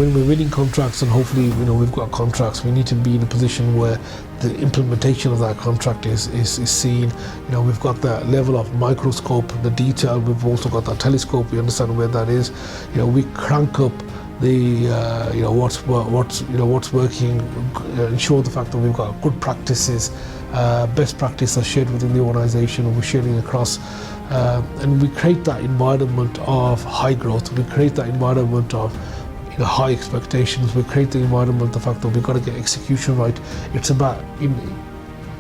when we're winning contracts, and hopefully, we've got contracts, we need to be in a position where the implementation of that contract is seen. We've got that level of microscope, the detail. We've also got that telescope. We understand where that is. We crank up the what's working, ensure the fact that we've got good practices, best practice are shared within the organisation, we're sharing across, and we create that environment of high growth. We create that environment of high expectations. We create the environment, the fact that we've got to get execution right. It's about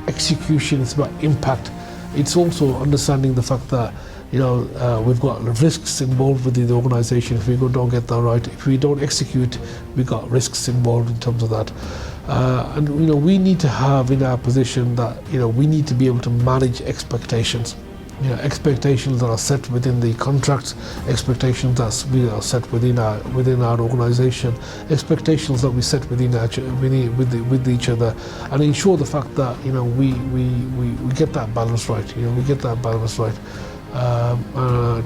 execution, it's about impact. It's also understanding the fact that we've got risks involved within the organisation if we don't get that right. If we don't execute, we've got risks involved in terms of that. And we need to have in our position that we need to be able to manage expectations. Expectations that are set within the contracts, expectations that we are set within our organisation, expectations that we set with each other, and ensure the fact that we get that balance right. We get that balance right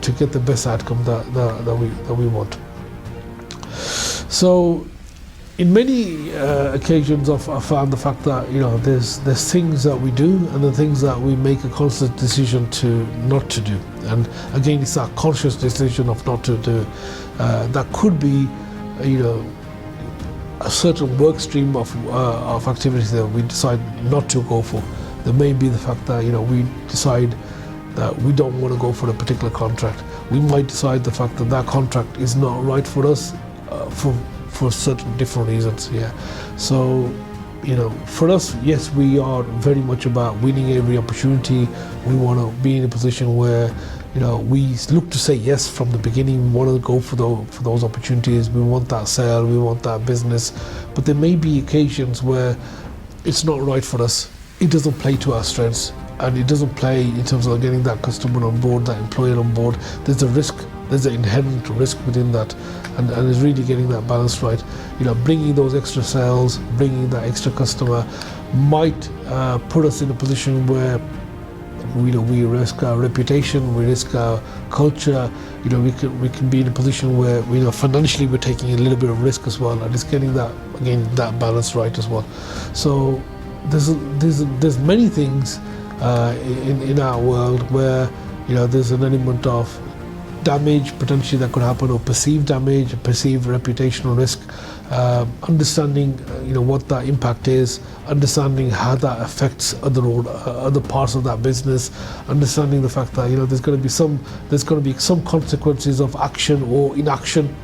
to get the best outcome that we want. So, in many occasions, I've found the fact that there's things that we do and the things that we make a conscious decision to not to do. And again, it's that conscious decision of not to do. That could be, a certain work stream of activities that we decide not to go for. There may be the fact that we decide that we don't want to go for a particular contract. We might decide the fact that that contract is not right for us for certain different reasons. So for us, yes, we are very much about winning every opportunity. We want to be in a position where we look to say yes from the beginning. We want to go for those opportunities. We want that sale, we want that business. But there may be occasions where it's not right for us. It doesn't play to our strengths, and it doesn't play in terms of getting that customer on board, that employer on board. There's a risk, there's an inherent risk within that, and it's really getting that balance right. Bringing those extra sales, bringing that extra customer might put us in a position where we risk our reputation, we risk our culture. We can be in a position where financially we're taking a little bit of risk as well, and it's getting that that balance right as well. So there's many things in our world where there's an element of damage potentially that could happen, or perceived damage, perceived reputational risk. Understanding what that impact is, understanding how that affects other parts of that business, understanding the fact that there's going to be some consequences of action or inaction.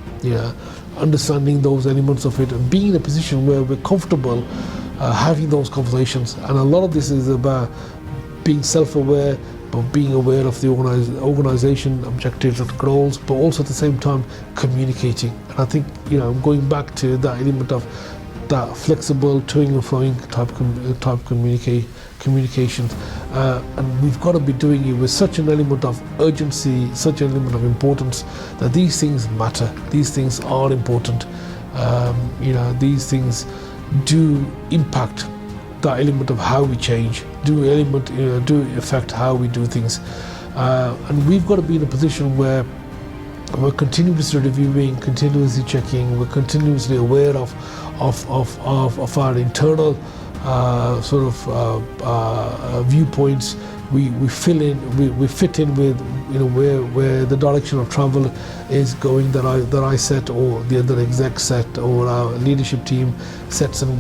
Understanding those elements of it and being in a position where we're comfortable having those conversations. And a lot of this is about being self-aware, but being aware of the organisation objectives and goals, but also at the same time communicating. And I think going back to that element of that flexible, toing and flowing type communications, and we've got to be doing it with such an element of urgency, such an element of importance, that these things matter. These things are important. These things do impact that element of how we change, do affect how we do things, and we've got to be in a position where we're continuously reviewing, continuously checking, we're continuously aware of our internal viewpoints. We fit in with where the direction of travel is going, that I set, or the other exec set, or our leadership team sets, and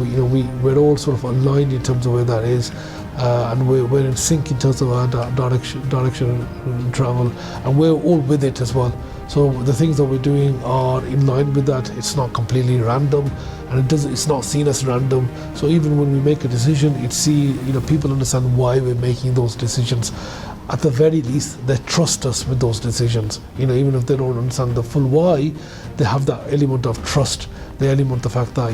we're all sort of aligned in terms of where that is, and we're in sync in terms of our direction and travel, and we're all with it as well. So the things that we're doing are in line with that. It's not completely random, and it's not seen as random. So even when we make a decision, people understand why we're making those decisions. At the very least, they trust us with those decisions. Even if they don't understand the full why, they have that element of trust, the element of the fact that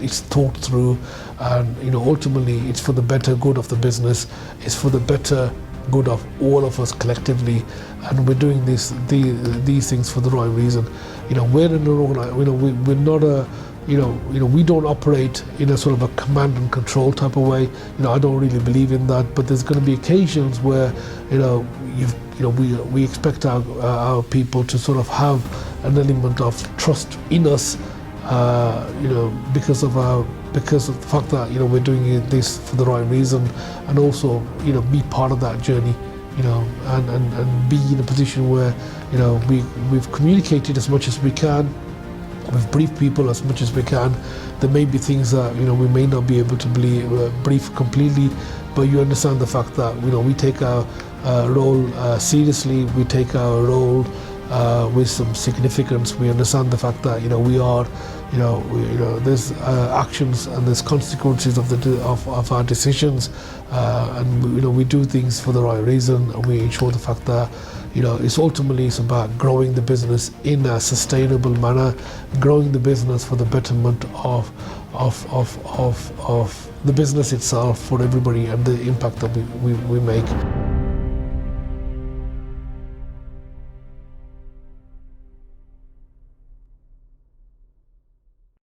it's thought through, and ultimately it's for the better good of the business. It's for the better good of all of us collectively, and we're doing these things for the right reason. We're in an we're not we don't operate in a sort of a command and control type of way. I don't really believe in that, but there's going to be occasions where we expect our people to sort of have an element of trust in us, because of the fact that we're doing this for the right reason, and also be part of that journey, and be in a position where we've communicated as much as we can. We've briefed people as much as we can. There may be things that we may not be able to brief completely, but you understand the fact that we take our role seriously. We take our role with some significance. We understand the fact that we are, there's actions and there's consequences of our decisions, and we do things for the right reason, and we ensure the fact that it's about growing the business in a sustainable manner, growing the business for the betterment of the business itself, for everybody, and the impact that we make.